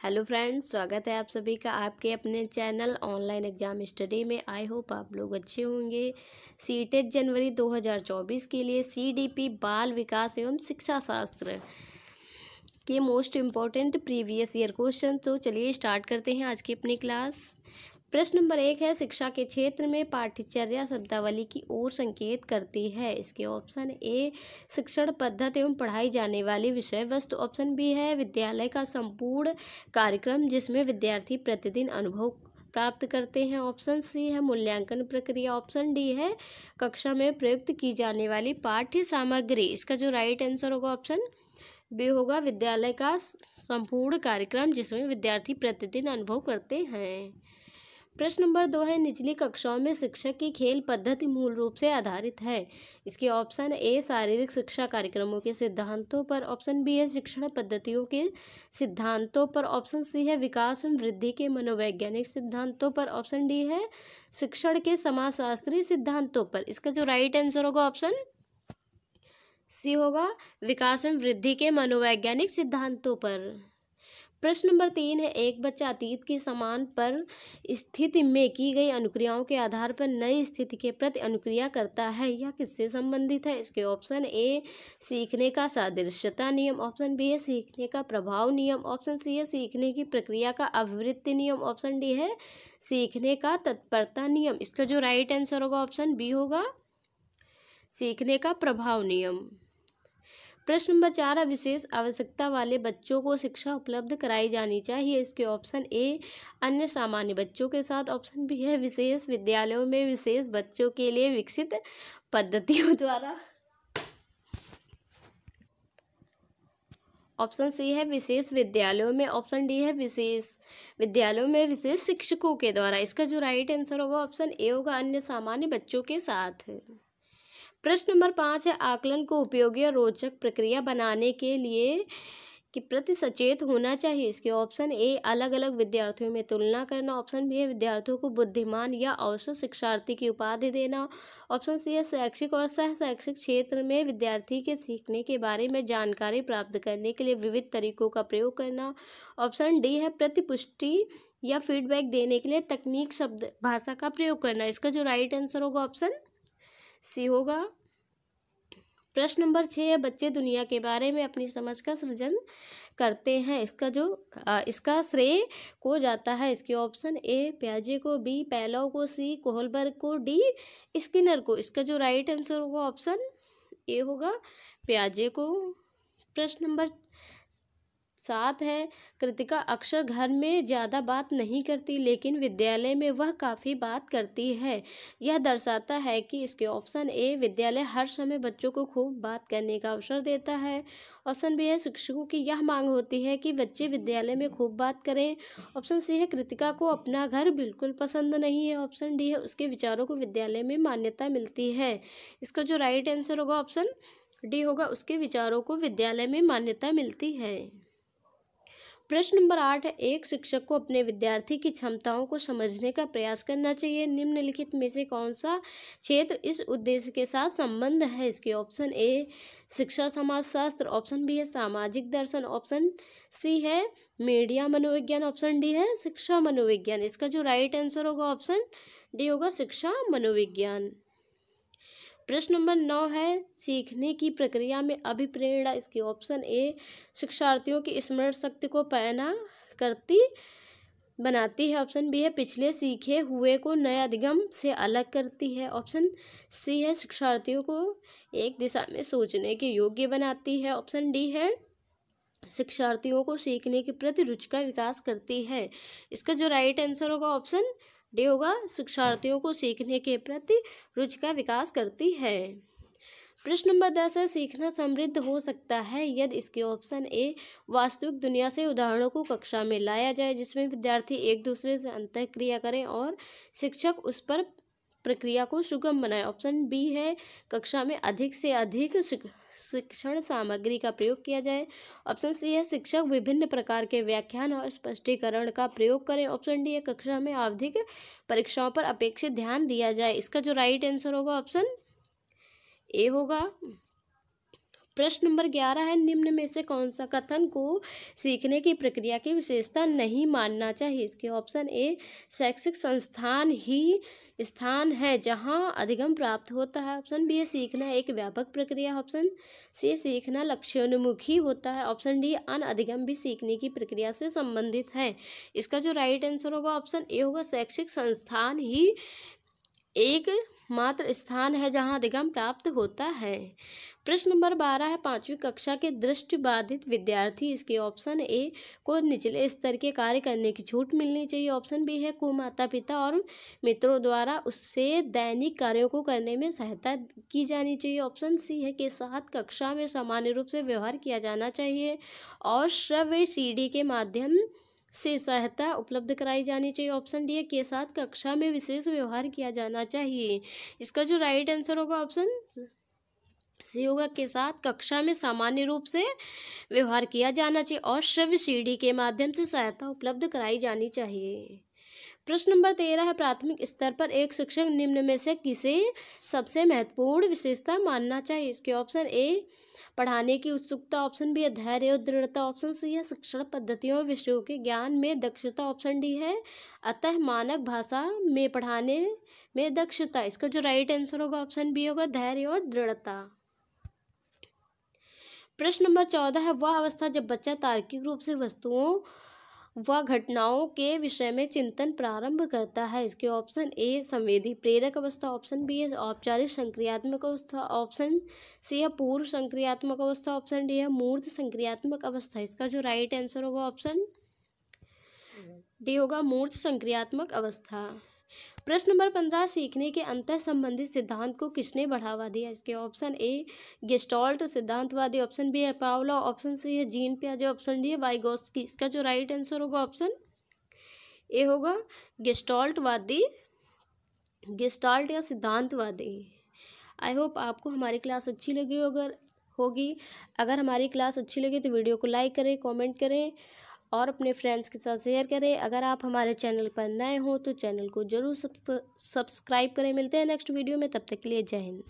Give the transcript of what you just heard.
Hello friends, स्वागत है आप सभी का आपके अपने चैनल ऑनलाइन एग्जाम स्टडी में। आई होप आप लोग अच्छे होंगे। सीटेट जनवरी 2024 के लिए सीडीपी बाल विकास एवं शिक्षा शास्त्र के most important previous year question. तो चलिए स्टार्ट करते हैं आज की अपनी क्लास। प्रश्न नंबर 1 है, शिक्षा के क्षेत्र में पाठ्यचर्या शब्दावली की ओर संकेत करती है। इसके ऑप्शन ए शिक्षण पद्धति एवं पढ़ाई जाने वाली विषय वस्तु। ऑप्शन बी है विद्यालय का संपूर्ण कार्यक्रम जिसमें विद्यार्थी प्रतिदिन अनुभव प्राप्त करते हैं। ऑप्शन सी है मूल्यांकन प्रक्रिया। ऑप्शन डी है कक्षा में प्रयुक्त की जाने वाली पाठ्य सामग्री। इसका जो राइट आंसर होगा ऑप्शन बी होगा, विद्यालय का संपूर्ण कार्यक्रम जिसमें विद्यार्थी प्रतिदिन अनुभव करते हैं। प्रश्न नंबर 2 है, निचली कक्षाओं में शिक्षक की खेल पद्धति मूल रूप से आधारित है। इसके ऑप्शन ए शारीरिक शिक्षा कार्यक्रमों के सिद्धांतों पर। ऑप्शन बी है शिक्षण पद्धतियों के सिद्धांतों पर। ऑप्शन सी है विकास एवं वृद्धि के मनोवैज्ञानिक सिद्धांतों पर। ऑप्शन डी है शिक्षण के समाजशास्त्रीय सिद्धांतों पर। इसका जो राइट आंसर होगा ऑप्शन सी होगा, विकास एवं वृद्धि के मनोवैज्ञानिक सिद्धांतों पर। प्रश्न नंबर 3 है, एक बच्चा अतीत की समान पर स्थिति में की गई अनुक्रियाओं के आधार पर नई स्थिति के प्रति अनुक्रिया करता है। यह किससे संबंधित है? इसके ऑप्शन ए सीखने का सादृश्यता नियम। ऑप्शन बी है सीखने का प्रभाव नियम। ऑप्शन सी है सीखने की प्रक्रिया का आवृत्ति नियम। ऑप्शन डी है सीखने का तत्परता नियम। इसका जो राइट आंसर होगा ऑप्शन बी होगा, सीखने का प्रभाव नियम। प्रश्न नंबर 4 है, विशेष आवश्यकता वाले बच्चों को शिक्षा उपलब्ध कराई जानी चाहिए। इसके ऑप्शन ए अन्य सामान्य बच्चों के साथ। ऑप्शन बी है विशेष विद्यालयों में विशेष बच्चों के लिए विकसित पद्धतियों द्वारा। ऑप्शन सी है विशेष विद्यालयों में। ऑप्शन डी है विशेष विद्यालयों में विशेष शिक्षकों के द्वारा। इसका जो राइट आंसर होगा ऑप्शन ए होगा, अन्य सामान्य बच्चों के साथ। प्रश्न नंबर 5 है, आकलन को उपयोगी और रोचक प्रक्रिया बनाने के लिए के प्रति सचेत होना चाहिए। इसके ऑप्शन ए अलग अलग विद्यार्थियों में तुलना करना। ऑप्शन बी है विद्यार्थियों को बुद्धिमान या औसत शिक्षार्थी की उपाधि देना। ऑप्शन सी है शैक्षिक और सह शैक्षिक क्षेत्र में विद्यार्थी के सीखने के बारे में जानकारी प्राप्त करने के लिए विविध तरीकों का प्रयोग करना। ऑप्शन डी है प्रतिपुष्टि या फीडबैक देने के लिए तकनीक शब्द भाषा का प्रयोग करना। इसका जो राइट आंसर होगा ऑप्शन सी होगा। प्रश्न नंबर 6 है, बच्चे दुनिया के बारे में अपनी समझ का सृजन करते हैं। इसका श्रेय को जाता है। इसके ऑप्शन ए पियाजे को, बी पेलो को, सी कोहलबर्ग को, डी स्किनर को। इसका जो राइट आंसर होगा ऑप्शन ए होगा, पियाजे को। प्रश्न नंबर 7 है, कृतिका अक्सर घर में ज़्यादा बात नहीं करती लेकिन विद्यालय में वह काफ़ी बात करती है। यह दर्शाता है कि। इसके ऑप्शन ए विद्यालय हर समय बच्चों को खूब बात करने का अवसर देता है। ऑप्शन बी है शिक्षकों की यह मांग होती है कि बच्चे विद्यालय में खूब बात करें। ऑप्शन सी है कृतिका को अपना घर बिल्कुल पसंद नहीं है। ऑप्शन डी है उसके विचारों को विद्यालय में मान्यता मिलती है। इसका जो राइट आंसर होगा ऑप्शन डी होगा, उसके विचारों को विद्यालय में मान्यता मिलती है। प्रश्न नंबर 8 है, एक शिक्षक को अपने विद्यार्थी की क्षमताओं को समझने का प्रयास करना चाहिए। निम्नलिखित में से कौन सा क्षेत्र इस उद्देश्य के साथ संबंध है? इसके ऑप्शन ए शिक्षा समाजशास्त्र। ऑप्शन बी है सामाजिक दर्शन। ऑप्शन सी है मीडिया मनोविज्ञान। ऑप्शन डी है शिक्षा मनोविज्ञान। इसका जो राइट आंसर होगा ऑप्शन डी होगा, शिक्षा मनोविज्ञान। प्रश्न नंबर 9 है, सीखने की प्रक्रिया में अभिप्रेरणा। इसके ऑप्शन ए शिक्षार्थियों की स्मरण शक्ति को पैना करती बनाती है। ऑप्शन बी है पिछले सीखे हुए को नए अधिगम से अलग करती है। ऑप्शन सी है शिक्षार्थियों को एक दिशा में सोचने के योग्य बनाती है। ऑप्शन डी है शिक्षार्थियों को सीखने के प्रति रुचि का विकास करती है। इसका जो राइट आंसर होगा ऑप्शन डी होगा, शिक्षार्थियों को सीखने के प्रति रुचि का विकास करती है। प्रश्न नंबर 10 है, सीखना समृद्ध हो सकता है यदि। इसके ऑप्शन ए वास्तविक दुनिया से उदाहरणों को कक्षा में लाया जाए जिसमें विद्यार्थी एक दूसरे से अंतःक्रिया करें और शिक्षक उस पर प्रक्रिया को सुगम बनाए। ऑप्शन बी है कक्षा में अधिक से अधिक शिक्षण सामग्री का प्रयोग किया जाए। ऑप्शन सी है शिक्षक विभिन्न प्रकार के व्याख्यान और स्पष्टीकरण का प्रयोग करें। ऑप्शन डी है कक्षा में आवधिक परीक्षाओं पर अपेक्षित ध्यान दिया जाए। इसका जो राइट आंसर होगा ऑप्शन ए होगा। प्रश्न नंबर 11 है, निम्न में से कौन सा कथन को सीखने की प्रक्रिया की विशेषता नहीं मानना चाहिए? इसके ऑप्शन ए, शैक्षिक संस्थान ही स्थान है जहां अधिगम प्राप्त होता है। ऑप्शन बी है, सीखना एक व्यापक प्रक्रिया। ऑप्शन सी, सीखना लक्ष्योन्मुखी होता है। ऑप्शन डी, अनअधिगम भी सीखने की प्रक्रिया से संबंधित है। इसका जो राइट आंसर होगा ऑप्शन ए होगा, शैक्षिक संस्थान ही एक मात्र स्थान है जहां अधिगम प्राप्त होता है। प्रश्न नंबर 12 है, 5वीं कक्षा के दृष्टिबाधित विद्यार्थी, इसके ऑप्शन ए को निचले स्तर के कार्य करने की छूट मिलनी चाहिए। ऑप्शन बी है, को माता पिता और मित्रों द्वारा उससे दैनिक कार्यों को करने में सहायता की जानी चाहिए। ऑप्शन सी है, के साथ कक्षा में सामान्य रूप से व्यवहार किया जाना चाहिए और श्रव्य सीडी के माध्यम से सहायता उपलब्ध कराई जानी चाहिए। ऑप्शन डी है, के साथ कक्षा में विशेष व्यवहार किया जाना चाहिए। इसका जो राइट आंसर होगा ऑप्शन सी होगा, के साथ कक्षा में सामान्य रूप से व्यवहार किया जाना चाहिए और श्रव्य सीडी के माध्यम से सहायता उपलब्ध कराई जानी चाहिए। प्रश्न नंबर 13 है, प्राथमिक स्तर पर एक शिक्षक निम्न में से किसे सबसे महत्वपूर्ण विशेषता मानना चाहिए? इसके ऑप्शन ए, पढ़ाने की उत्सुकता। ऑप्शन बी है, धैर्य और दृढ़ता। ऑप्शन सी है, शिक्षण पद्धतियों विषयों के ज्ञान में दक्षता। ऑप्शन डी है, अतः मानक भाषा में पढ़ाने में दक्षता। इसका जो राइट आंसर होगा ऑप्शन बी होगा, धैर्य और दृढ़ता। प्रश्न नंबर 14 है, वह अवस्था जब बच्चा तार्किक रूप से वस्तुओं व घटनाओं के विषय में चिंतन प्रारंभ करता है। इसके ऑप्शन ए, संवेदी प्रेरक अवस्था। ऑप्शन बी है, औपचारिक संक्रियात्मक अवस्था। ऑप्शन सी है, पूर्व संक्रियात्मक अवस्था। ऑप्शन डी है, मूर्त संक्रियात्मक अवस्था। इसका जो राइट आंसर होगा ऑप्शन डी होगा, मूर्त संक्रियात्मक अवस्था। प्रश्न नंबर 15, सीखने के अंतर संबंधित सिद्धांत को किसने बढ़ावा दिया? इसके ऑप्शन ए, गेस्टाल्ट सिद्धांतवादी। ऑप्शन बी है, पावलोव। ऑप्शन सी है, जीन पियाजे। ऑप्शन डी है, वाइगोत्स्की। इसका जो राइट आंसर होगा ऑप्शन ए होगा, गेस्टाल्टवादी, गेस्टाल्ट या सिद्धांतवादी। आई होप आपको हमारी क्लास अच्छी लगी होगी। अगर हमारी क्लास अच्छी लगी तो वीडियो को लाइक करें, कमेंट करें और अपने फ्रेंड्स के साथ शेयर करें। अगर आप हमारे चैनल पर नए हो तो चैनल को जरूर सब्सक्राइब करें। मिलते हैं नेक्स्ट वीडियो में, तब तक के लिए जय हिंद।